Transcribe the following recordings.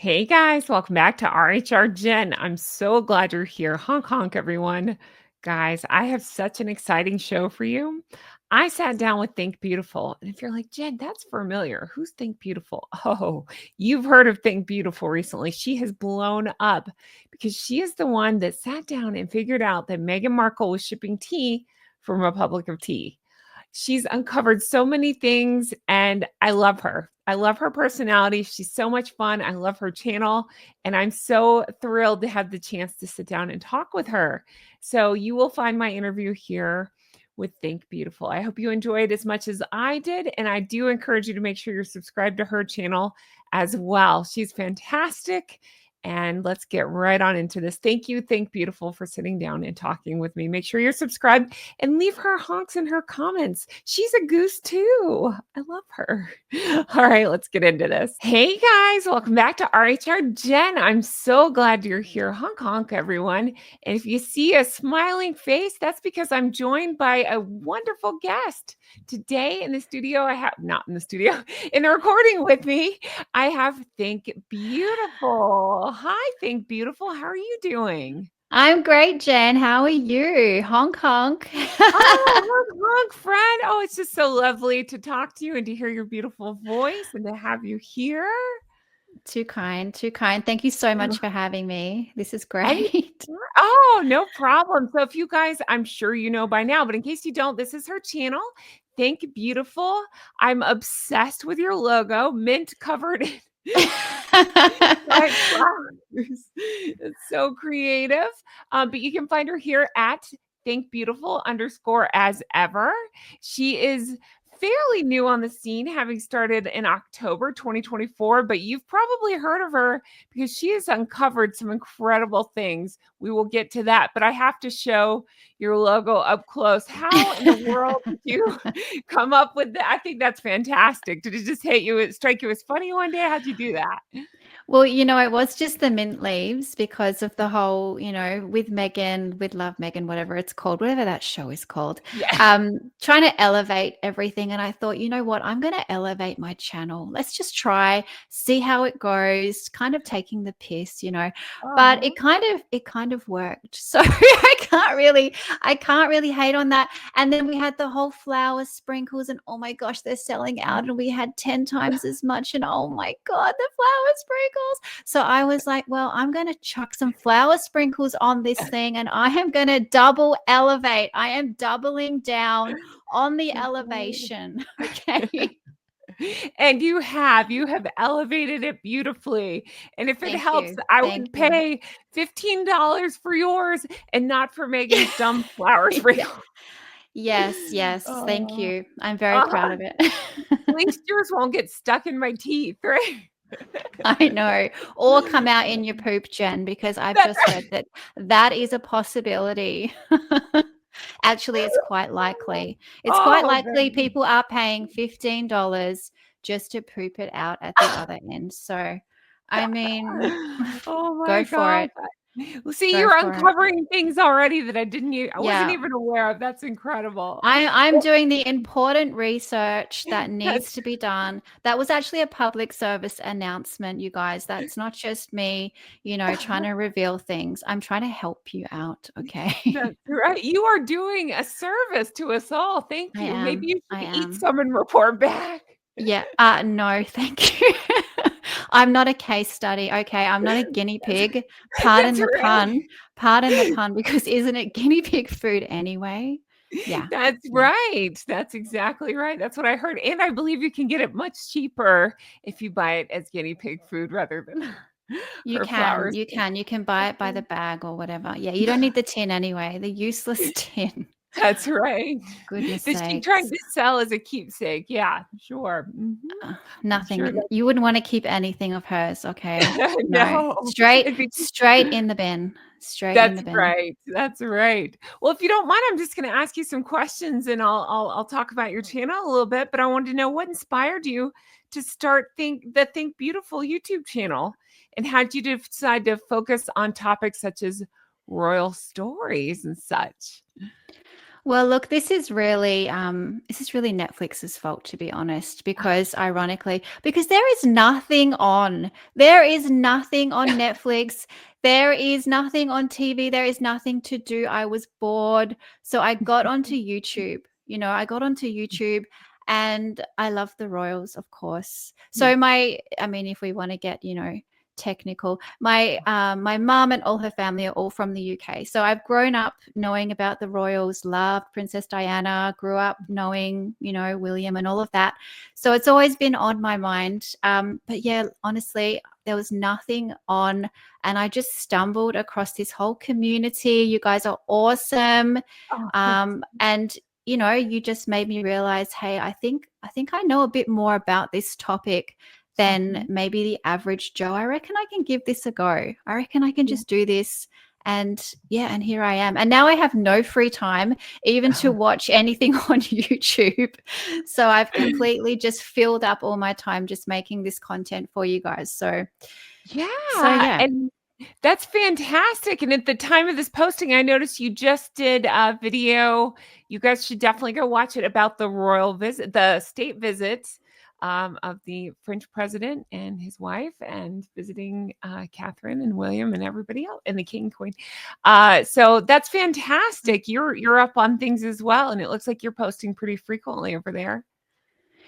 Hey guys, welcome back to RHR Jen. I'm so glad you're here. Honk honk, everyone. Guys, I have such an exciting show for you. I sat down with Think Beautiful, and if you're like, Jen, that's familiar. Who's Think Beautiful? Oh, you've heard of Think Beautiful recently. She has blown up because she is the one that sat down and figured out that Meghan Markle was shipping tea from Republic of Tea. She's uncovered so many things and I love her. I love her personality. She's so much fun. I love her channel and I'm so thrilled to have the chance to sit down and talk with her. So you will find my interview here with Think Beautiful. I hope you enjoyed as much as I did and I do encourage you to make sure you're subscribed to her channel as well. She's fantastic. And let's get right on into this. Thank you, Think Beautiful, for sitting down and talking with me. Make sure you're subscribed and leave her honks in her comments. She's a goose too. I love her. All right, let's get into this. Hey guys, welcome back to RHR Jen. I'm so glad you're here. Honk honk, everyone. And if you see a smiling face, that's because I'm joined by a wonderful guest. Today in the studio, I have not in the studio, in the recording with me, I have Think Beautiful. Hi, Think Beautiful. How are you doing? I'm great, Jen. How are you? Honk honk. Oh, look, friend. Oh, it's just so lovely to talk to you and to hear your beautiful voice and to have you here. Too kind, too kind. Thank you so much for having me. This is Any great. Oh, no problem. So if you guys, I'm sure you know by now, but in case you don't, this is her channel. Think Beautiful. I'm obsessed with your logo, mint covered in bright flowers. It's so creative. But you can find her here at Think Beautiful _ as ever. She is fairly new on the scene, having started in October 2024, but you've probably heard of her because she has uncovered some incredible things. We will get to that, but I have to show your logo up close. How in the world did you come up with that? I think that's fantastic. Did it just strike you as funny one day? How'd you do that? Well, it was just the mint leaves because of the whole, with Megan, with Love Megan, whatever it's called, whatever that show is called, Yeah. trying to elevate everything. And I thought, you know what, I'm going to elevate my channel. Let's just try, see how it goes, kind of taking the piss, but Uh-huh. it kind of worked. So I can't really hate on that. And then we had the whole flower sprinkles and oh my gosh, they're selling out. And we had 10 times as much. And oh my God, the flower sprinkles. So I was like, well, I'm going to chuck some flower sprinkles on this thing and I am going to double elevate. I am doubling down on the elevation. Okay. And you have elevated it beautifully. And if it Thank helps, you. I Thank would you. pay $15 for yours and not for Megan's dumb flower Yeah. sprinkle. Yes, yes. Thank Oh, you. I'm very uh-huh. proud of it. At least yours won't get stuck in my teeth, right? I know. Or come out in your poop, Jen, because I've That's just right. read that that is a possibility. Actually, it's quite likely. It's quite Oh, likely goodness. people are paying $15 just to poop it out at the other end. So, I mean, Oh my go for gosh. it. Well, see, Go you're for it. uncovering things already that I wasn't Yeah. even aware of. That's incredible. I'm doing the important research that needs That's to be done. That was actually a public service announcement, you guys. That's not just me, trying to reveal things. I'm trying to help you out, okay? That's right. You are doing a service to us all. Thank I you. Maybe am. you I should eat am. some and report back. Yeah. No, thank you. I'm not a case study, okay? I'm not a guinea That's, pig. that's Pardon the right. pun. Pardon the pun, because isn't it guinea pig food anyway? Yeah. That's Yeah. right. That's exactly right. That's what I heard. And I believe you can get it much cheaper if you buy it as guinea pig food rather than You her can, flowers. you can, you can buy it by the bag or whatever. Yeah, you don't need the tin anyway, the useless tin. That's right. Goodness That she tried sakes. to sell as a keepsake. Yeah, sure. I'm sure Nothing. You wouldn't want to keep anything of hers, okay? No. no. Straight It'd be straight in the bin. Straight in That's the bin. right. That's right. Well, if you don't mind, I'm just going to ask you some questions, and I'll talk about your channel a little bit. But I wanted to know what inspired you to start Think Beautiful YouTube channel, and how did you decide to focus on topics such as royal stories and such? Well, look, this is really Netflix's fault, to be honest, because ironically, because there is nothing on. There is nothing on Netflix. There is nothing on TV. There is nothing to do. I was bored. So I got onto YouTube. I got onto YouTube and I love the Royals, of course. Yeah. So I mean, if we want to get, technical. My mum and all her family are all from the UK. So I've grown up knowing about the royals, loved Princess Diana, grew up knowing, William and all of that. So it's always been on my mind. But yeah, honestly, there was nothing on, and I just stumbled across this whole community. You guys are awesome. Oh, thanks. And you just made me realize, hey, I think I know a bit more about this topic than Mhm. maybe the average Joe. I reckon I can give this a go. I reckon I can Yeah. just do this. And yeah, and here I am. And now I have no free time even to watch anything on YouTube. So I've completely just filled up all my time just making this content for you guys. So Yeah, yeah. and that's fantastic, and at the time of this posting, I noticed you just did a video. You guys should definitely go watch it about the state visits, of the French president and his wife, and visiting, Catherine and William and everybody else, and the king and queen. So that's fantastic. You're up on things as well, and it looks like you're posting pretty frequently over there.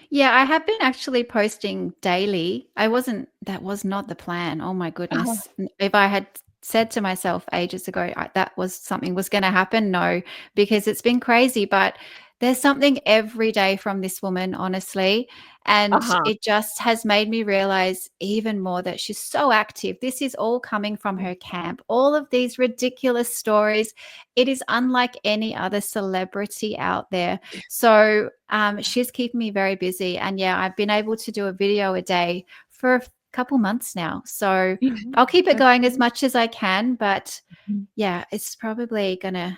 Yeah, I have been actually posting daily. That was not the plan. Oh my Uh-huh. goodness. If I had said to myself ages ago that was something was going to happen, no, because it's been crazy. But there's something every day from this woman, honestly. And Uh-huh. it just has made me realize even more that she's so active. This is all coming from her camp. All of these ridiculous stories. It is unlike any other celebrity out there. So she's keeping me very busy. And yeah, I've been able to do a video a day for a couple months now. So Mhm. I'll keep it That's going as great. much as I can. But Mhm. yeah, it's probably gonna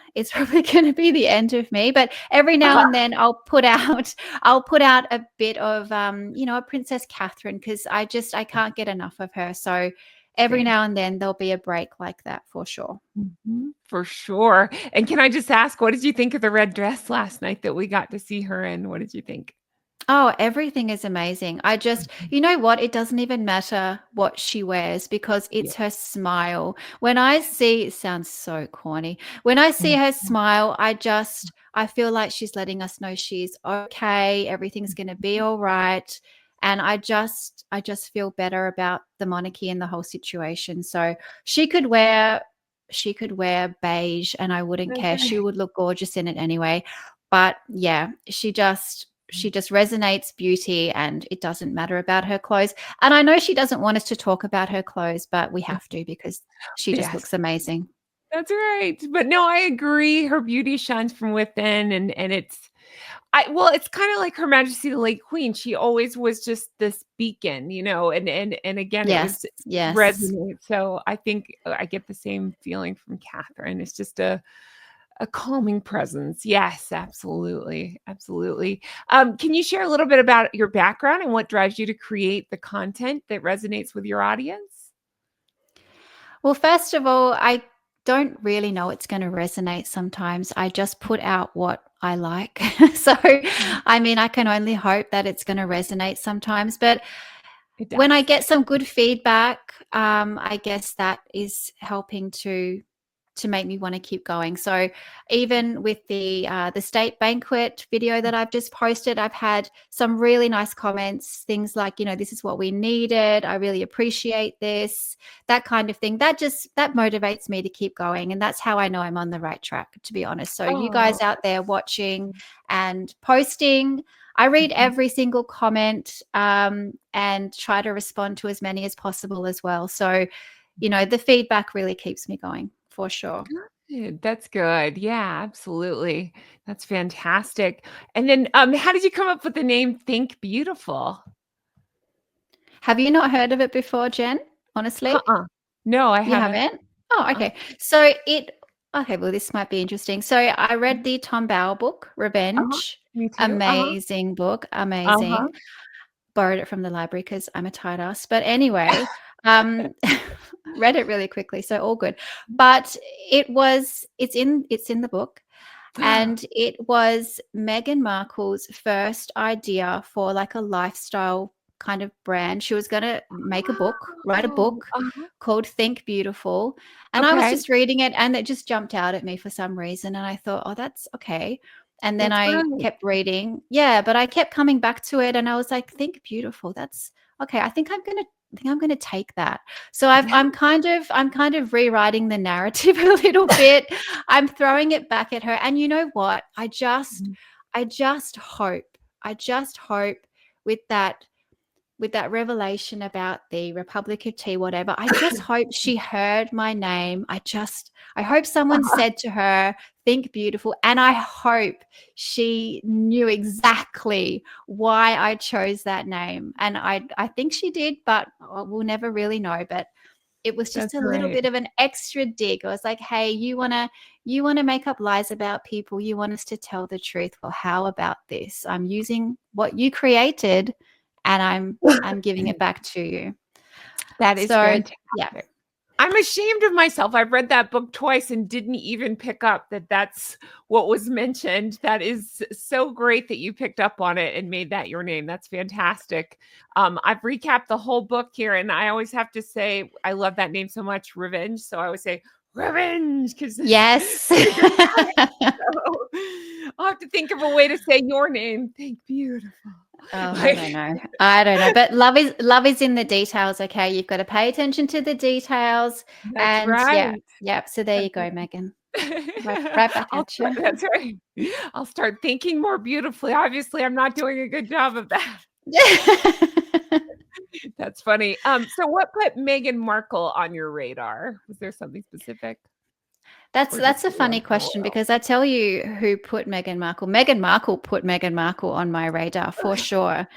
be the end of me. But every now and then I'll put out a bit of a Princess Catherine because I can't get enough of her. So every Fan now and then there'll be a break like that for sure. Mhm, for sure. And can I just ask, what did you think of the red dress last night that we got to see her in? What did you think? Oh, everything is amazing. Mhm. You know what? It doesn't even matter what she wears because Yeah. it's her smile. It sounds so corny. When I see Mhm. her smile, I feel like she's letting us know she's okay. Everything's going to be all right. And I just feel better about the monarchy and the whole situation. So she could wear beige and I wouldn't care. She Okay. would look gorgeous in it anyway. But yeah, she just resonates beauty and it doesn't matter about her clothes. And I know she doesn't want us to talk about her clothes, but we have to because she just Yes, looks amazing. that's right. But no, I agree. Her beauty shines from within, and it's kind of like Her Majesty the late Queen. She always was just this beacon, and again, it Yes, was yes. resonate. So I think I get the same feeling from Catherine. It's just a calming presence. Yes, absolutely, absolutely. Can you share a little bit about your background and what drives you to create the content that resonates with your audience? Well, first of all, I don't really know it's going to resonate sometimes. I just put out what I like. So, Mhm. I mean, I can only hope that it's going to resonate sometimes. But It when I does. get some good feedback, I guess that is helping to make me want to keep going. So even with the state banquet video that I've just posted, I've had some really nice comments, things like, this is what we needed. I really appreciate this, that kind of thing. That motivates me to keep going. And that's how I know I'm on the right track, to be honest. So you Oh. guys out there watching and posting, I read Mhm. every single comment and try to respond to as many as possible as well. So the feedback really keeps me going for sure. Good, that's good. Yeah, absolutely. That's fantastic. And then, how did you come up with the name Think Beautiful? Have you not heard of it before, Jen? Honestly? Uh-uh. No, I You haven't. haven't? Oh, Uh, okay. Okay, well, this might be interesting. So I read the Tom Bower book, uh-huh. Revenge. Me too. Uh-huh. Amazing book, Uh-huh. amazing. Borrowed it from the library because I'm a tight ass. But anyway, read it really quickly, so all good. But it's in the book. And it was Meghan Markle's first idea for like a lifestyle kind of brand. She was going to make a book, write a Oh, book uh-huh. called Think Beautiful. And I was Okay, just reading it and it just jumped out at me for some reason. And I thought, oh, that's okay. And then that's I great. kept reading. Yeah, but I kept coming back to it and I was like, Think Beautiful. That's okay. I think I'm gonna take that. So Yeah. I'm kind of rewriting the narrative a little bit. I'm throwing it back at her. And you know what? Mhm. I just hope with that revelation about the Republic of Tea, whatever, I just hope she heard my name. I hope someone said to her, Think Beautiful. And I hope she knew exactly why I chose that name. And I think she did, but we'll never really know. But it was That's just a little right. bit of an extra dig. I was like, hey, you wanna make up lies about people, you want us to tell the truth. Well, how about this? I'm using what you created and I'm giving it back to you. That is So yeah. fantastic. I'm ashamed of myself. I've read that book twice and didn't even pick up that that's what was mentioned. That is so great that you picked up on it and made that your name. That's fantastic. I've recapped the whole book here, and I always have to say I love that name so much, Revenge. So I always say Revenge because Yes. so I'll have to think of a way to say your name. Think beautiful. Oh, I Like don't know. I don't know. But love is in the details, okay? You've got to pay attention to the details. that's And yeah, right. yeah. So there you That's go, Megan. right. Right back I'll at start you. that's right. I'll start thinking more beautifully. Obviously, I'm not doing a good job of that. That's funny. So what put Meghan Markle on your radar? Was there something specific That's or just that's a everyone funny in the question world? because I tell you who put Meghan Markle. Meghan Markle put Meghan Markle on my radar for sure,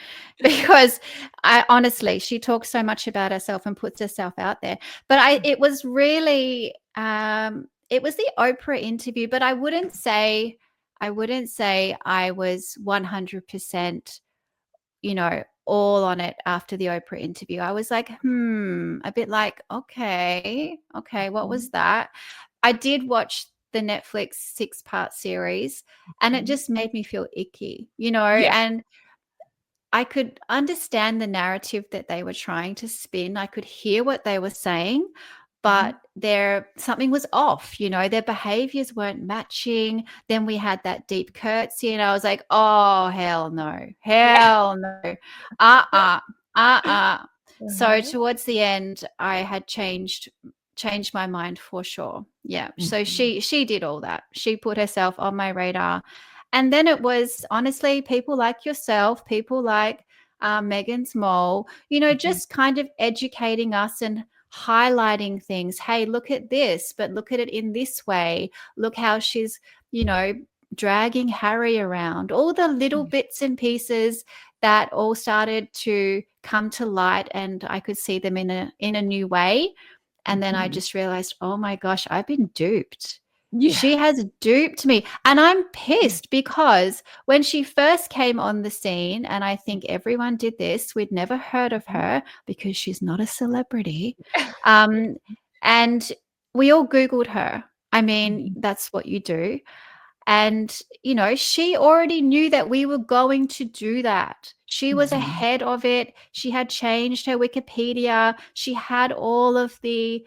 because I honestly she talks so much about herself and puts herself out there. But it was really it was the Oprah interview, but I wouldn't say I was 100% all on it after the Oprah interview. I was like, a bit like, okay, what was Mhm, that? I did watch the Netflix 6-part series and it mhm. just made me feel icky, Yeah. and I could understand the narrative that they were trying to spin. I could hear what they were saying, but Mhm. something was off, their behaviors weren't matching. Then we had that deep curtsy, and I was like, oh, hell no, Yeah. hell no, uh-uh, uh-uh. So Uh-huh. towards the end, I had changed my mind for sure. Yeah. So Mhm, she did all that. She put herself on my radar. And then it was honestly people like yourself, people like Megan's Mole, mhm. just kind of educating us and highlighting things. Hey, look at this, but look at it in this way. Look how she's, you know, dragging Harry around. All the little bits and pieces that all started to come to light and I could see them in a new way. And then I Mhm. just realized, oh my gosh, I've been duped. Yeah. She has duped me. And I'm pissed because when she first came on the scene, and I think everyone did this, we'd never heard of Mhm. her because she's not a celebrity. Um, and we all Googled her. I mean, Mhm. that's what you do. And, she already knew that we were going to do that. She was Mhm. ahead of it. She had changed her Wikipedia. She had all of the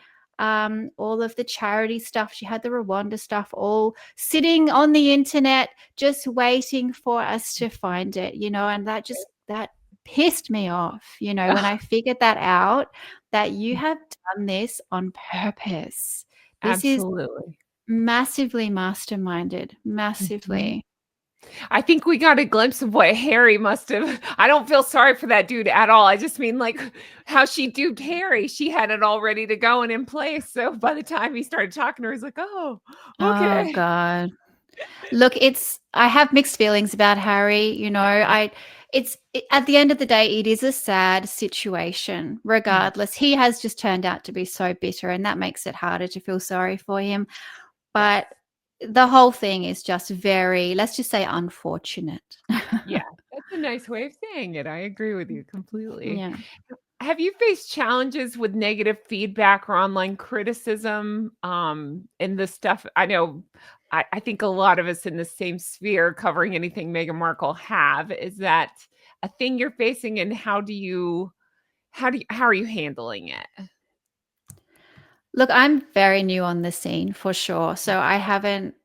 charity stuff. She had the Rwanda stuff all sitting on the internet, just waiting for us to find it, and that pissed me off, when I figured that out, that you have done this on purpose. This is Absolutely. massively masterminded, Mhm. massively. I think we got a glimpse of what Harry must have I don't feel sorry for that dude at all. I just mean, like, how she duped Harry. She had it all ready to go and in place, so by the time he started talking to her, he's like, "Oh, Oh okay." god. Look, I have mixed feelings about Harry, at the end of the day, it is a sad situation, Mhm. regardless. He has just turned out to be so bitter, and that makes it harder to feel sorry for him. But Yes. the whole thing is just very, let's just say, unfortunate. Yeah, that's a nice way of saying it. I agree with you completely. Yeah. Have you faced challenges with negative feedback or online criticism, in the stuff I know I think a lot of us in the same sphere covering anything Meghan Markle have, is that a thing you're facing, and how are you handling it? Look, I'm very new on the scene for sure. Yeah. So I haven't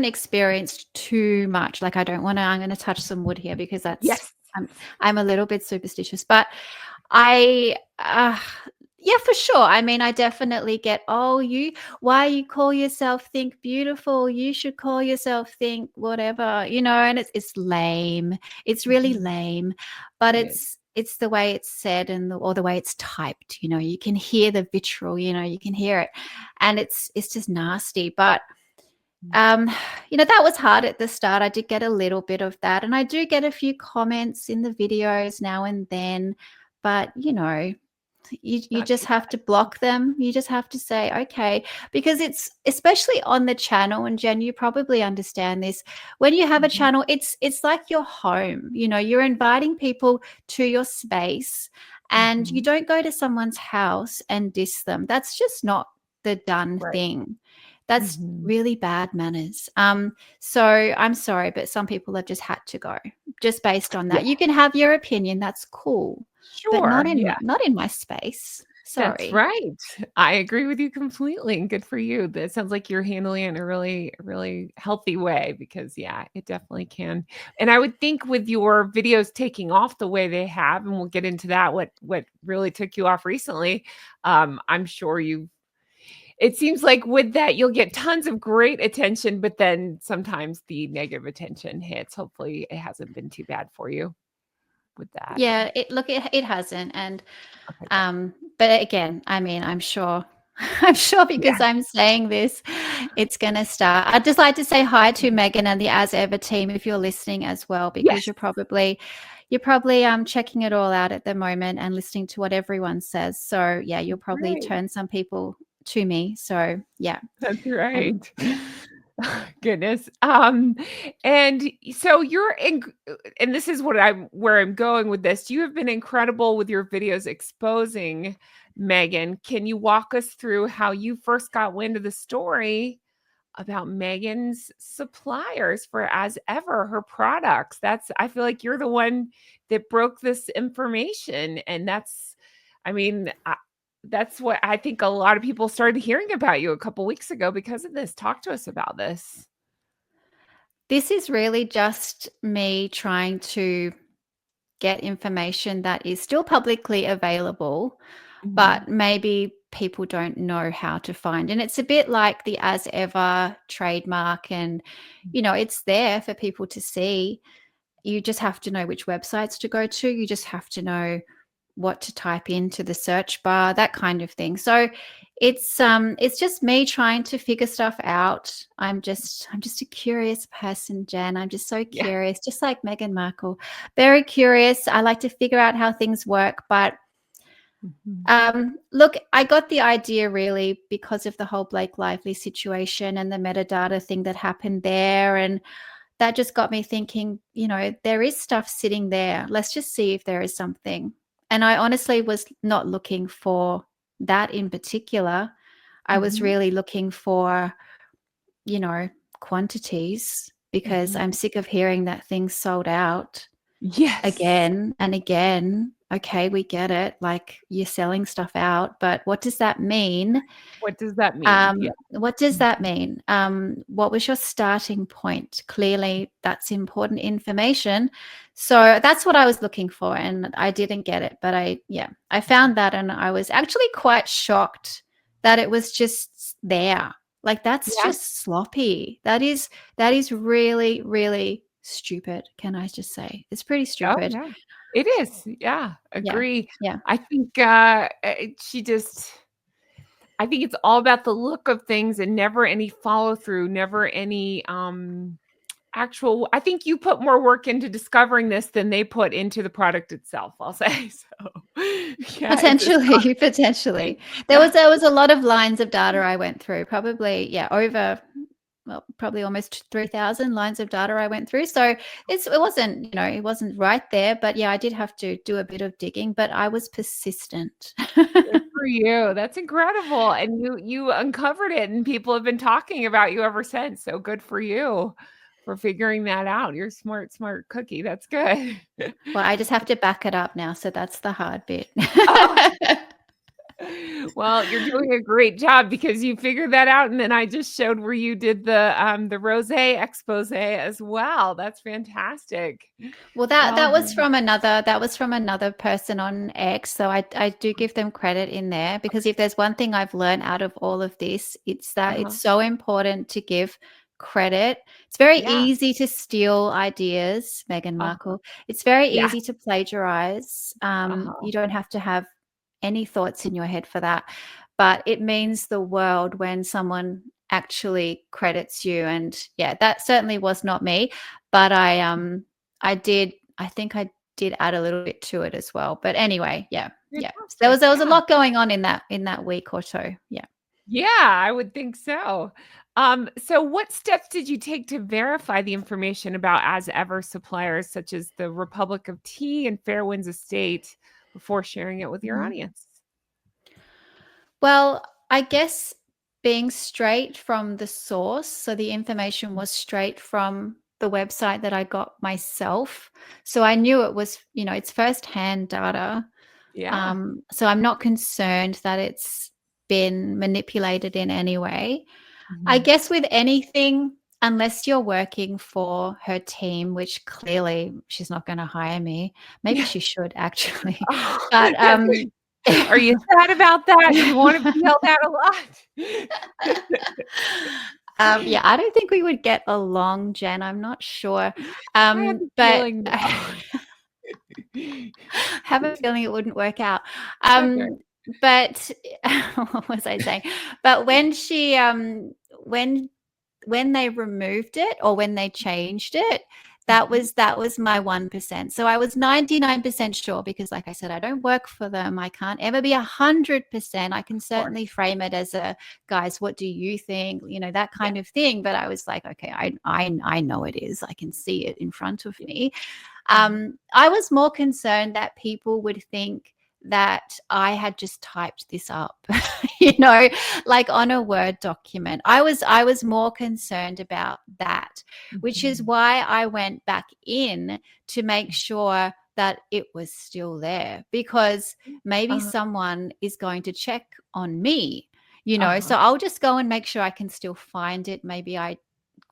experienced too much. Like, I'm going to touch some wood here because Yes. I'm a little bit superstitious, but I, yeah, for sure. I mean, I definitely get, oh, why you call yourself Think Beautiful? You should call yourself Think whatever, and it's lame. It's really Mhm. lame, but It is. it's the way it's said or the way it's typed. You can hear the vitriol. You can hear it, and it's just nasty. But Mm. um, that was hard at the start. I did get a little bit of that, and I do get a few comments in the videos now and then, but you Not just too have to block them. You just have to say, okay, because it's especially on the channel, and Jen, you probably understand this. When you have a bad. Mhm. channel, it's like your home. You're inviting people to your space, and you Mhm. don't go to someone's house and diss them. That's just not the done Right. thing. That's Mhm. really bad manners. So I'm sorry, but some people have just had to go just based on Yeah. that. You can have your opinion, that's cool, but not Sure. in Yeah. not in my space. That's Sorry. right. I agree with you completely, and good for you. That sounds like you're handling it in a really, really healthy way, because yeah, it definitely can. And I would think with your videos taking off the way they have, and we'll get into that, what really took you off recently. I'm sure you it seems like with that you'll get tons of great attention, but then sometimes the negative attention hits. Hopefully it hasn't been too bad for you with that. Yeah, it hasn't, and Okay, good. but again, I mean, I'm sure I'm sure Yeah. because I'm saying this, it's gonna start. I'd just like to say hi to Megan and the As Ever team if you're listening as well, because Yes. you're probably checking it all out at the moment and listening to what everyone says. So yeah, you'll probably Right. turn some people to me. So yeah. That's Um, right. Goodness. And so you're in, and this is where I'm going with this. You have been incredible with your videos exposing Megan. Can you walk us through how you first got wind of the story about Megan's suppliers for As Ever, her products? I feel like you're the one that broke this information, and I mean, that's what I think a lot of people started hearing about you a couple weeks ago because of this. Talk to us about this. this is really just me trying to get information that is still publicly available, Mhm. but maybe people don't know how to find. And it's a bit like the As Ever trademark, and it's there for people to see. You just have to know which websites to go to. You just have to know what to type into the search bar, that kind of thing. So it's just me trying to figure stuff out. I'm just a curious person, Jen. I'm just so Yeah. curious, just like Meghan Markle. Very curious. I like to figure out how things work, but Mhm. look, I got the idea really because of the whole Blake Lively situation and the metadata thing that happened there. And that just got me thinking, there is stuff sitting there. Let's just see if there is something. And I honestly was not looking for that in particular. I was Mhm. really looking for, you know, quantities because Mhm. I'm sick of hearing that things sold out Yes. again and again. Okay, we get it. Like, you're selling stuff out, but what does that mean? What does that mean? Yeah. What does Mhm. that mean? What was your starting point? Clearly, that's important information. So that's what I was looking for, and I didn't get it. But I found that, and I was actually quite shocked that it was just there. Like, that's Yeah. just sloppy. That is really, really stupid. Can I just say it's pretty Oh, stupid? yeah. It is. Yeah. Yeah, Agree. yeah. I think, I think it's all about the look of things and never any follow through, never any, actual I think you put more work into discovering this than they put into the product itself, I'll say. So, yeah, it's a Potentially, potentially. There yeah. was there was a lot of lines of data I went through, probably, yeah, over, well, probably almost 3,000 lines of data I went through. So it wasn't right there, but yeah, I did have to do a bit of digging, but I was persistent. for you. That's incredible, and you uncovered it, and people have been talking about you ever since, so good for you for figuring that out. You're a smart, smart cookie. That's good. Well, I just have to back it up now, so that's the hard bit. Oh, well, you're doing a great job because you figured that out, and then I just showed where you did the rosé exposé as well. That's fantastic. Well, Well that was from another person on X. So I do give them credit in there, because if there's one thing I've learned out of all of this, it's that it's uh-huh. so important to give credit. It's very Yeah. easy to steal ideas, Meghan Uh-huh. Markle. It's very Yeah. easy to plagiarize. Uh-huh. You don't have to have any thoughts in your head for that. But it means the world when someone actually credits you. And yeah, that certainly was not me. But I think I did add a little bit to it as well. But anyway, yeah. Yeah. So Fantastic. there was a Yeah. lot going on in that week or so. Yeah. Yeah, I would think so. So what steps did you take to verify the information about as ever suppliers such as the Republic of Tea and Fairwinds Estate before sharing it with your Mhm. audience? Well, I guess being straight from the source, so the information was straight from the website that I got myself. So I knew it was, it's first-hand data. Yeah. So I'm not concerned that it's been manipulated in any way. I Mhm. guess with anything, unless you're working for her team, which clearly she's not going to hire me. Maybe Yeah. she should actually. Oh, But that's are you sad about that? Do you wanna be yelled at a lot? yeah, I don't think we would get along, Jen. I'm not sure. I have a But feeling I no. have a feeling it wouldn't work out. That's right. But what was I saying? But when when they removed it or when they changed it, Mhm. that was my 1%. So I was 99% sure, because like I said, I don't work for them. I can't ever be 100%. I can Of certainly course. frame it as a, guys, what do you think? That Yeah. kind of thing. But I was like, okay, I know it is. I can see it in front of Yeah. me. Mhm. I was more concerned that people would think that I had just typed this up, you know, like on a Word document. I was more concerned about that, which is Mhm. why I went back in to make sure that it was still there, because maybe Uh-huh. someone is going to check on me, so Uh-huh. I'll just go and make sure I can still find it. Maybe I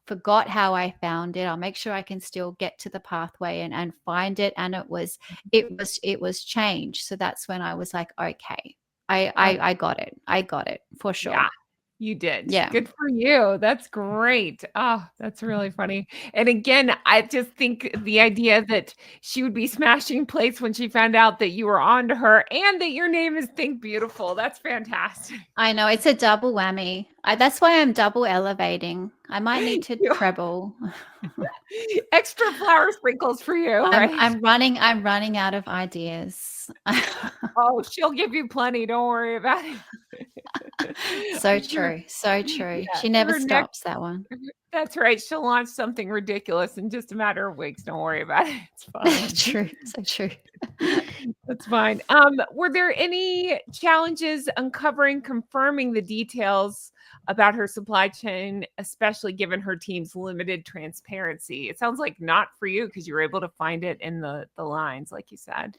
forgot how I found it. I'll make sure I can still get to the pathway and find it. And it was changed. So that's when I was like, okay, I got it. I got it for sure. Yeah, you did. Yeah. Good for you. That's great. Oh, that's really funny. And again, I just think the idea that she would be smashing plates when she found out that you were on to her and that your name is Think Beautiful. That's fantastic. I know it's a double whammy. That's why I'm double elevating. I might need to You treble. extra flower sprinkles for you, right? I'm running out of ideas. Oh, she'll give you plenty. Don't worry about it. So I'm sure. true. So true. Yeah, She never her next stops, that one. that's right. She'll launch something ridiculous in just a matter of weeks. Don't worry about it. It's fine. True. So true. That's fine. Were there any challenges uncovering, confirming the details about her supply chain, especially given her team's limited transparency? It sounds like not for you because you were able to find it in the lines, like you said.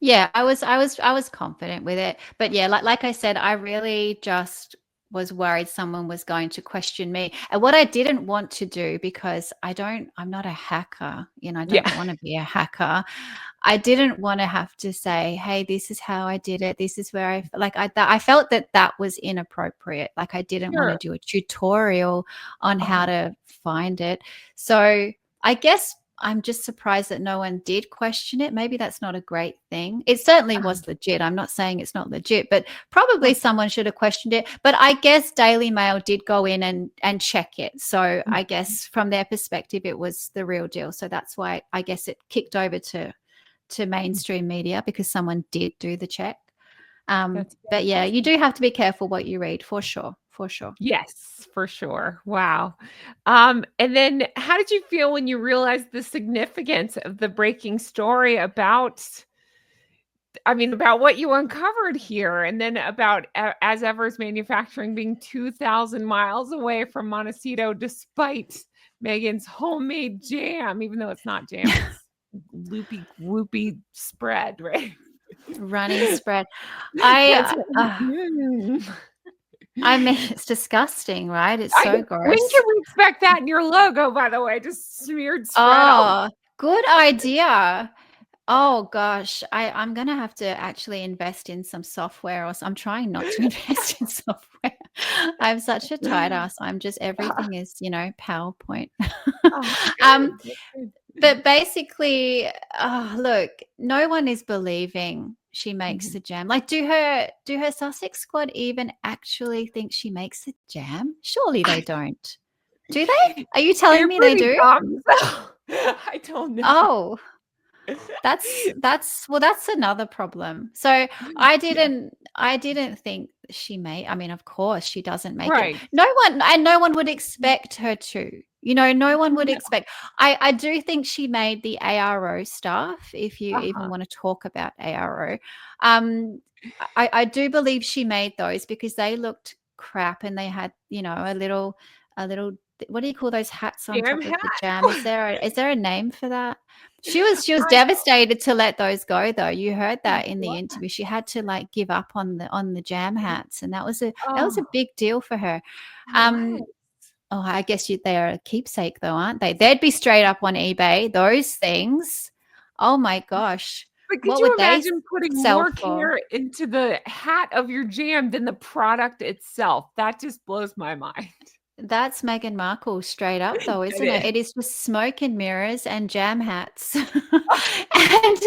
Yeah, I was confident with it. But yeah, like I said, I really just was worried someone was going to question me. And what I didn't want to do, because I'm not a hacker, I Yeah, don't want to be a hacker. I didn't want to have to say, "Hey, this is how I did it. This is where I felt that that was inappropriate. Like I didn't want to sure. do a tutorial on how Uh-huh. to find it." So, I guess I'm just surprised that no one did question it. Maybe that's not a great thing. It certainly Uh-huh. was legit. I'm not saying it's not legit, but probably Uh-huh. someone should have questioned it. But I guess Daily Mail did go in and check it. So I Mhm. guess from their perspective, it was the real deal. So that's why I guess it kicked over to mainstream media, because someone did do the check. That's But yeah, you fantastic. do have to be careful what you read, for sure. For sure. Yes, for sure. Wow. And then how did you feel when you realized the significance of the breaking story about I mean, about what you uncovered here, and then about As Ever's manufacturing being 2,000 miles away from Montecito, despite Megan's homemade jam, even though it's not jam, it's loopy, gloopy spread, right? Runny spread. That's I I I mean, it's disgusting, right? It's so when gross. can we expect that in your logo, by the way? Just smeared spread all Oh, good idea. Oh gosh, I'm gonna have to actually invest in some software, or I'm trying not to invest in software. I'm such a tight ass. I'm just everything is, PowerPoint. oh, Um, good, that's good. but basically, look, no one is believing she makes Mhm. the jam. Like, do her Sussex squad even actually think she makes the jam? Surely they don't. Do they? Are you telling You're me they pretty do? dumb, so I don't know. Oh. That's another problem. So Yeah, I didn't think she may. I mean, of course she doesn't make it. right. No one would expect her to. No one would No. expect. I do think she made the ARO stuff, if you even Uh-huh. want to talk about ARO. Um I do believe she made those because they looked crap, and they had, a little, what do you call those hats on Jam top of the hat. jam? Is there a name for that? She was I devastated to let those go, though. You heard that in the what? interview. She had to, like, give up on the jam hats, and that was a Oh, big deal for her. that Um, was. oh, I guess they are a keepsake, though, aren't they? They'd be straight up on eBay. Those things. Oh my gosh, But could what you would they imagine putting sell more for? care into the hat of your jam than the product itself? That just blows my mind. That's Meghan Markle straight up, though, It isn't it? is. It is just smoke and mirrors and jam hats. And,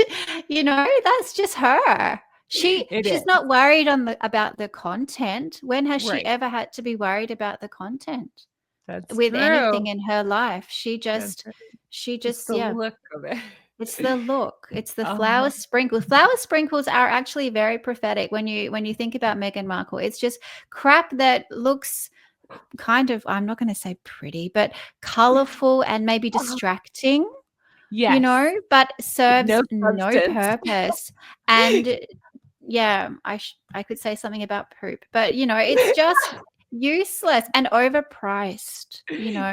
that's just her. It She's is. not worried about the content. When has she Right. ever had to be worried about the content That's with anything true. in her life? She That's just right. she It's just the yeah, look of it. it's the look. It's the flower Uh-huh. sprinkles. Flower sprinkles are actually very prophetic when you think about Meghan Markle. It's just crap that looks kind of, I'm not going to say pretty, but colorful and maybe Uh-huh. distracting, Yes. but With serves no no substance. purpose. And yeah, I could say something about poop, but it's just useless and overpriced.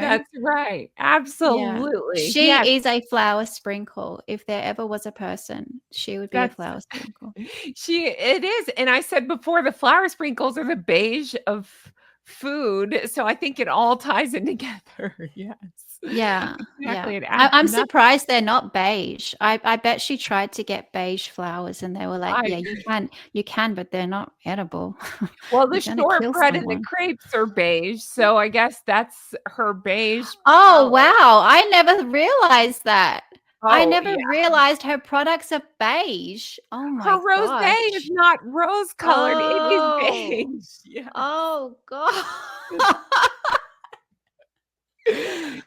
That's right. Yeah. Absolutely. Yes, She is a flower sprinkle. If there ever was a person, she would be a that's flower sprinkle. it is, and I said before, the flower sprinkles are the beige of food, so I think it all ties in together. Yes. Yeah, yeah. Exactly, it adds I'm nothing. surprised they're not beige. I bet she tried to get beige flowers, and they were like, I "Yeah, you can, but they're not edible. Well, the You're gonna kill shortbread and the someone." crepes are beige, so I guess that's her beige Oh, palette. wow, I never realized that. I Oh, never yeah. realized her products are beige. Oh Her my rosé is gosh. not rose colored, it is Oh. beige. Yes. Oh god.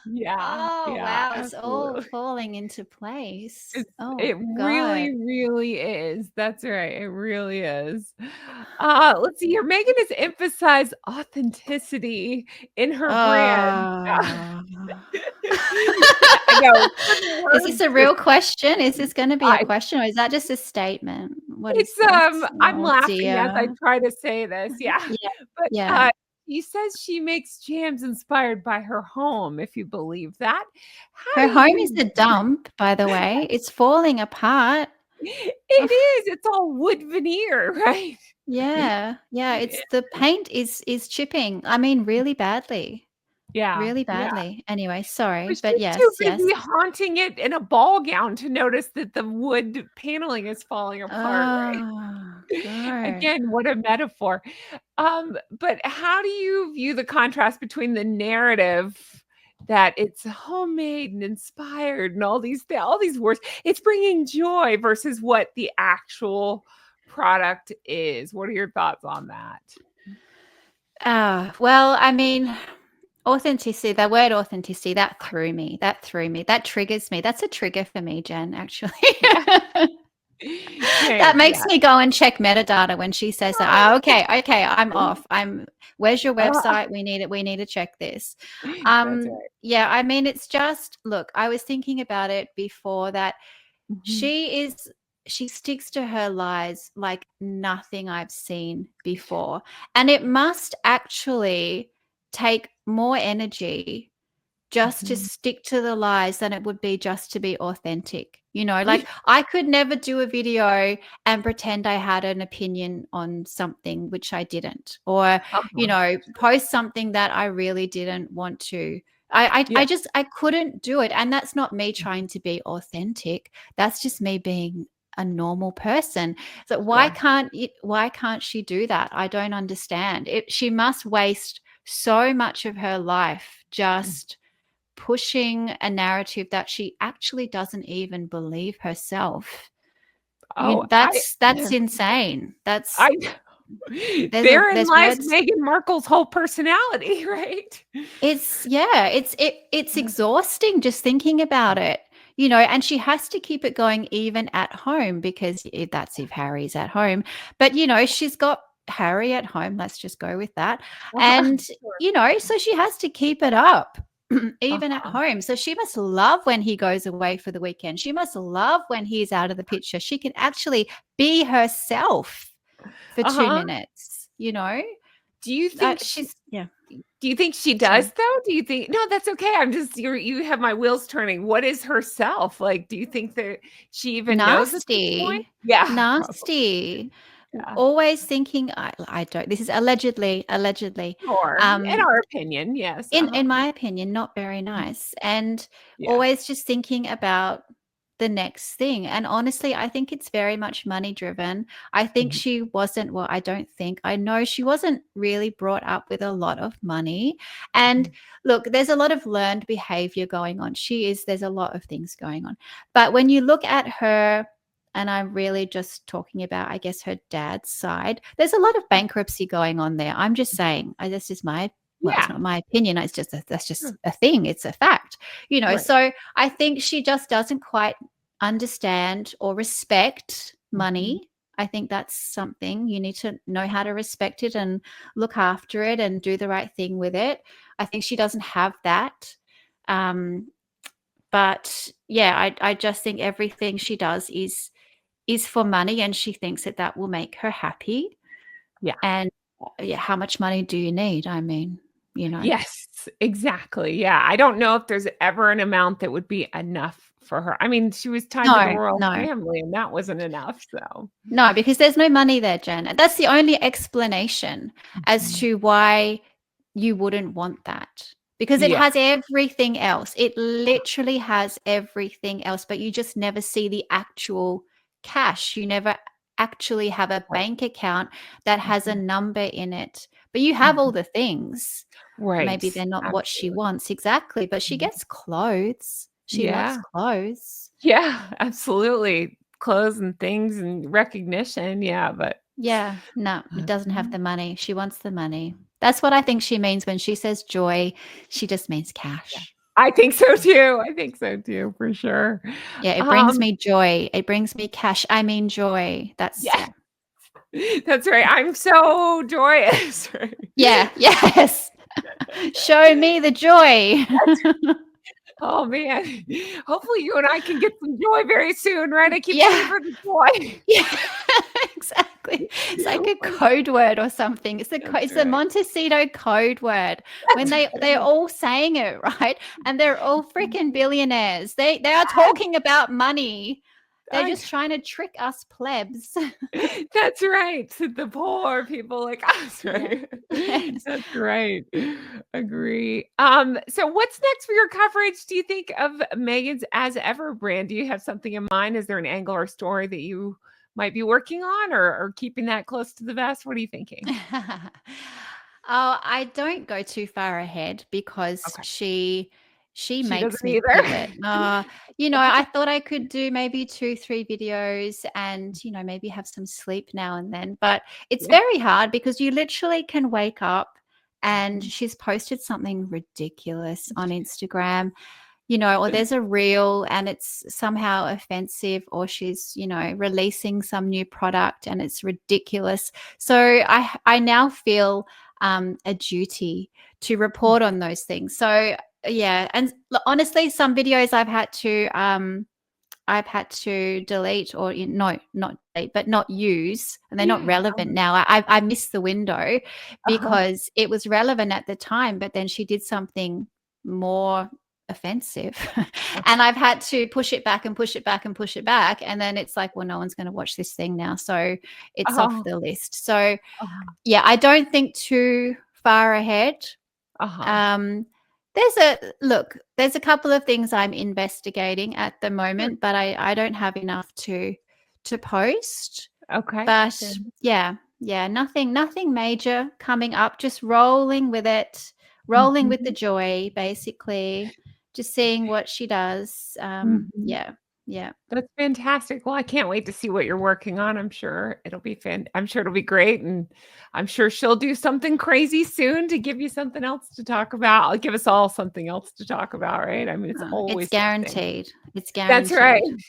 Yeah, Oh, yeah, wow, it's all absolutely. falling into place. Oh It god. really, really is. That's right, it really is. Let's see here, Megan has emphasized authenticity in her brand. Uh, Yeah, I know, certain Is this words a just real question? Is this gonna be a I question, or is that just a statement? What is this? I'm Oh, laughing as I dear. try to say this, yeah, Yeah, but, yeah. she says she makes jams inspired by her home, if you believe that. How Her do home is you a dump, by the way. It's falling apart. It is, it's all wood veneer, right? Yeah, yeah, it's the paint is chipping. I mean, really badly. Yeah, Really yeah, badly. Anyway, sorry, but but she's too yes, yes. busy haunting it in a ball gown to notice that the wood paneling is falling apart, right? Oh, God. Again, what a metaphor. But how do you view the contrast between the narrative that it's homemade and inspired and all these words, it's bringing joy versus what the actual product is? What are your thoughts on that? Well, I mean, authenticity, the word authenticity, that threw me. That threw me. That triggers me. That's a trigger for me, Jen, actually. That Same, makes yeah. me go and check metadata when she says that. Oh, okay, okay, I'm off. Where's your Uh, website? We need to check this. that's right. Yeah, I mean, it's just, look, I was thinking about it before that Mhm. she is she sticks to her lies like nothing I've seen before. And it must actually take more energy just to Mhm. stick to the lies than it would be just to be authentic. Yeah. Like I could never do a video and pretend I had an opinion on something which I didn't, or, Uh-huh. post something that I really didn't want to. I Yeah. just, I couldn't do it. And that's not me trying to be authentic. That's just me being a normal person. So Sure. why can't she do that? I don't understand. She must waste so much of her life Mm. just pushing a narrative that she actually doesn't even believe herself. Oh, That's insane. I therein There's lies words. Meghan Markle's whole personality, right? It's exhausting just thinking about it. And she has to keep it going even at home, because that's if Harry's at home. But she's got Harry at home. Let's just go with that. Uh-huh. And Sure. so she has to keep it up even at Uh-huh. home. So she must love when he goes away for the weekend. She must love when he's out of the picture. She can actually be herself for two Uh-huh. minutes. Do you think she She's Yeah. do you think she does Sorry. though? Do you think no, that's okay. I'm just you have my wheels turning. What is herself? Like, do you think that she even knows at this point? Nasty, Yeah, probably. nasty. Yeah. Always thinking, I don't. This is allegedly. Sure. In Um, our opinion, yes. Uh-huh. in my opinion, not very Mhm. nice, and Yeah. always just thinking about the next thing. And honestly, I think it's very much money driven. I think Mhm. she wasn't, well, I don't think, I know she wasn't really brought up with a lot of money. And Mhm. look, there's a lot of learned behavior going on. There's a lot of things going on. But when you look at her, and I'm really just talking about, I guess, her dad's side, there's a lot of bankruptcy going on there. I'm just saying, that's just my, well, it's Yeah. not my opinion. That's just Sure. a thing. It's a fact. Right. So I think she just doesn't quite understand or respect Mhm. money. I think that's something you need to know how to respect it and look after it and do the right thing with it. I think she doesn't have that. Um, but yeah, I just think everything she does is for money, and she thinks that that will make her happy. Yeah. And yeah, how much money do you need? I mean, you know. Yes, exactly. Yeah. I don't know if there's ever an amount that would be enough for her. I mean, she was tied to the No, royal no. family, and that wasn't enough. So, No, because there's no money there, Jen. That's the only explanation as mhm. to why you wouldn't want that. Because it Yeah. has everything else. It literally has everything else, but you just never see the actual cash. You never actually have a Right. bank account that has a Mhm. number in it. But you have all Mhm. the things. Right. Maybe they're not what she Absolutely. wants exactly, but she Mhm. gets clothes. She loves Yeah. clothes. Yeah, absolutely. Clothes and things and recognition, yeah, but Yeah, no, it doesn't have Mhm. the money. She wants the money. That's what I think she means when she says joy. She just means Yeah. cash. I think so too. I think so too, for sure. Yeah, it brings Um, me joy. It brings me cash. I mean joy. yeah, Yeah. that's right. I'm so joyous, right? Yeah, yes. Show me the joy. Oh, man. Hopefully, you and I can get some joy very soon, right? I keep waiting Yeah. for the joy. Yeah, exactly. It's like a code word or something. That's It's a right. Montecito code word when That's they're right. all saying it, right? And they're all freaking billionaires. They are talking about money. They're I just trying to trick us plebs. That's right, to the poor people like us, Yeah. right? Yes. That's right. Agree. So what's next for your coverage, do you think, of Megan's As Ever brand? Do you have something in mind? Is there an angle or story that you might be working on or keeping that close to the vest? What are you thinking? Oh, I don't go too far ahead because Okay. she She makes doesn't me either. pivot. I thought I could do maybe 2, 3 videos and, maybe have some sleep now and then, but it's Yeah. very hard because you literally can wake up and Mhm. she's posted something ridiculous on Instagram, or there's a reel and it's somehow offensive, or she's, releasing some new product and it's ridiculous. So I now feel a duty to report on those things. So yeah, and honestly, some videos I've had to I've had to delete or no, not delete, but not use, and they're not Yeah. relevant now. I missed the window Uh-huh. because it was relevant at the time, but then she did something more offensive. And I've had to push it back and push it back and push it back. And then it's like, well, no one's going to watch this thing now. So it's off Uh-huh. the list. So Uh-huh. yeah, I don't think too far ahead. Uh-huh. Um, there's a couple of things I'm investigating at the Sure. moment, but I don't have enough to post. Okay. But Fair enough. yeah, nothing major coming up. Just rolling with it, rolling with the Mhm. joy, basically. Just seeing what she does. Mhm. Yeah, yeah. That's fantastic. Well, I can't wait to see what you're working on. I'm sure it'll be great, and I'm sure she'll do something crazy soon to give you something else to talk about. I'll give us all something else to talk about, right? I mean, it's It's always something. guaranteed. It's That's right. guaranteed.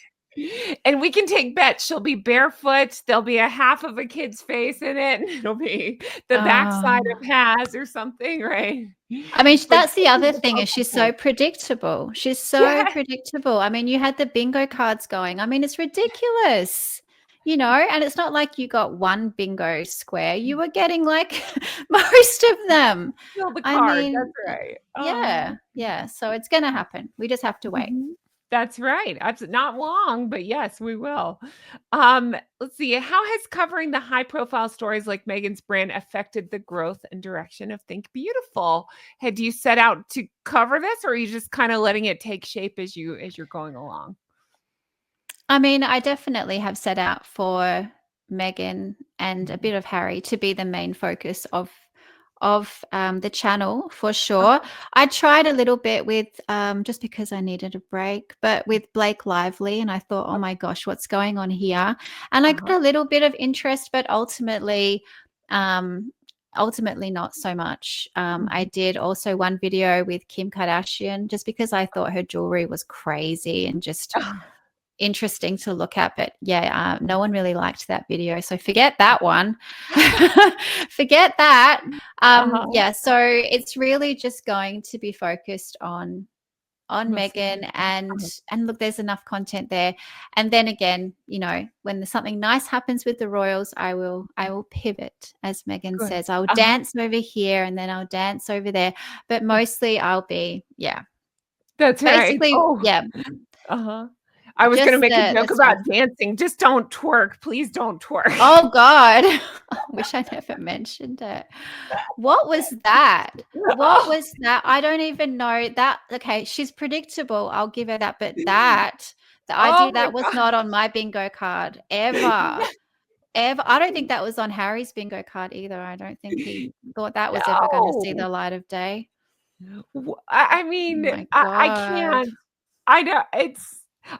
And we can take bets. She'll be barefoot. There'll be a half of a kid's face in it. And it'll be the backside Oh. of Has or something, right? I mean, But that's the she'll be other the thing is focal she's so point. predictable. She's so Yeah. predictable. I mean, you had the bingo cards going. I mean, it's ridiculous, and it's not like you got one bingo square. You were getting like most of them. Fill the I card. That's mean, right. yeah, yeah. So it's going to happen. We just have to wait. Mhm. That's right. Not long, but yes, we will. Let's see. How has covering the high profile stories like Megan's brand affected the growth and direction of Think Beautiful? Had you set out to cover this, or are you just kind of letting it take shape as you're going along? I mean, I definitely have set out for Meghan and a Mhm. bit of Harry to be the main focus of the channel for sure. Uh-huh. I tried a little bit with just because I needed a break, but with Blake Lively, and I thought, oh my gosh, what's going on here? And I Uh-huh. got a little bit of interest, but um, ultimately not so much. I Mhm. did also one video with Kim Kardashian just because I thought her jewelry was crazy and just interesting to look at. But yeah, no one really liked that video, so forget that one. Forget that. Uh-huh. Yeah, so it's really just going to be focused on Mostly. Megan, and Uh-huh. look, there's enough content there. And then again, when there's something nice happens with the royals, I will pivot, as Megan Good. says. I'll Uh-huh. dance over here and then I'll dance over there, but mostly I'll be, yeah, That's right. basically, Oh, yeah, uh-huh. I was gonna just make a the joke stuff. about dancing. Just don't twerk. Please don't twerk. Oh God. I wish I never mentioned it. What was that? What Oh, was that? I don't even know that. Okay, she's predictable. I'll give her that. But the idea oh my that was god. not on my bingo card ever. Ever. I don't think that was on Harry's bingo card either. I don't think he thought that was ever going to see No. the light of day. I Oh mean, my I God. can't. I know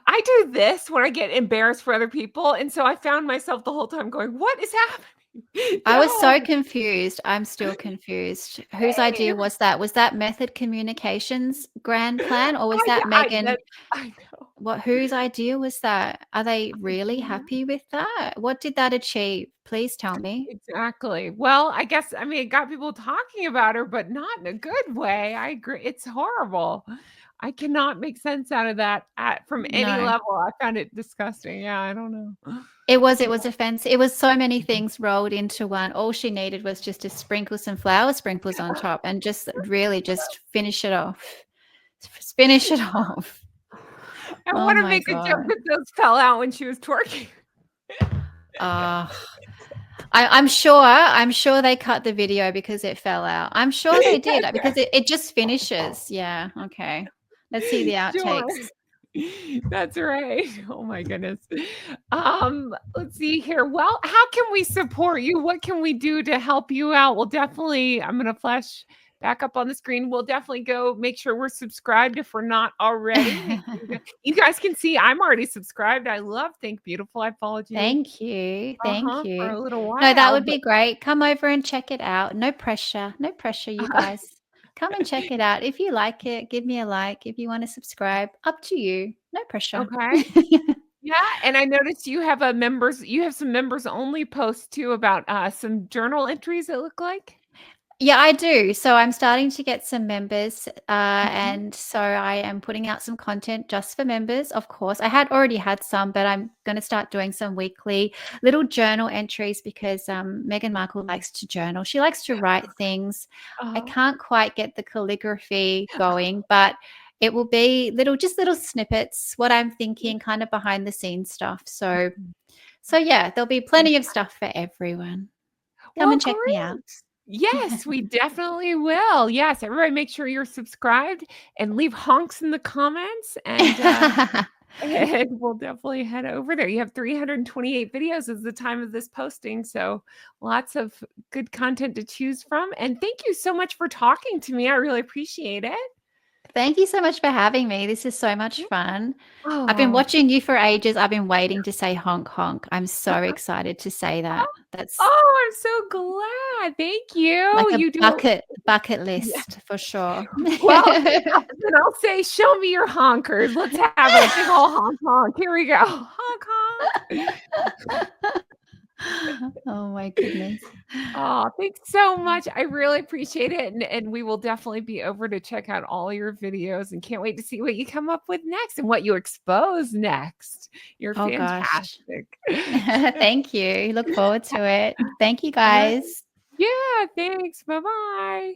I do this when I get embarrassed for other people, and so I found myself the whole time going, "What is happening?" I was No. so confused. I'm still confused. Whose idea Same. was that? Was that Method Communications grand plan, or was that I Megan? that I know. Whose idea was that? Are they really happy with that? What did that achieve? Please tell me. Exactly. Well, I guess I mean, it got people talking about her, but not in a good way. I agree. It's horrible. I cannot make sense out of that from any No. level. I found it disgusting. Yeah, I don't know. It was offensive. It was so many things rolled into one. All she needed was just to sprinkle some flower sprinkles on top and just really just finish it off. Finish it off. I Oh want to my make a joke God. that those fell out when she was twerking. Uh, I'm sure they cut the video because it fell out. I'm sure they did That's because it just finishes. Yeah. Okay. Let's see the sure. outtakes. That's right. Oh my goodness. Let's see here. Well, how can we support you? What can we do to help you out? I'm gonna flash back up on the screen. We'll definitely go make sure we're subscribed if we're not already. You guys can see I'm already subscribed. I love Think Beautiful. I followed you Thank you. Thank for you. a little No, that while, would but be great. Come over and check it out. No pressure. No pressure, you guys. Come and check it out. If you like it, give me a like. If you want to subscribe, up to you. No pressure. okay. Yeah, and I noticed you have some members only posts too about some journal entries it look like. Yeah, I do. So I'm starting to get some members, Mhm. and so I am putting out some content just for members, of course. I had already had some, but I'm going to start doing some weekly little journal entries because Meghan Markle likes to journal. She likes to write things. I Uh-huh. can't quite get the calligraphy going, but it will be just little snippets, what I'm thinking, kind of behind the scenes stuff. So yeah, there'll be plenty of stuff for everyone. Come Well, and check me out. great. Yes, we definitely will. Yes, everybody make sure you're subscribed and leave honks in the comments and we'll definitely head over there. You have 328 videos as the time of this posting, so lots of good content to choose from. And thank you so much for talking to me. I really appreciate it. Thank you so much for having me. This is so much fun. I've been Oh, watching you for ages. I've been waiting to say honk honk. I'm so excited to say that. That's oh, I'm so glad. Thank you. like a You do. bucket Yeah. list for sure. Well, then I'll say, show me your honkers. Let's have a big ol' honk honk. Here we go. Honk honk. Oh my goodness. Oh, thanks so much. I really appreciate it, and we will definitely be over to check out all your videos and can't wait to see what you come up with next and what you expose next. You're Oh gosh. fantastic. Thank you. Look forward to it. Thank you Alright. guys. Yeah, thanks. Bye-bye.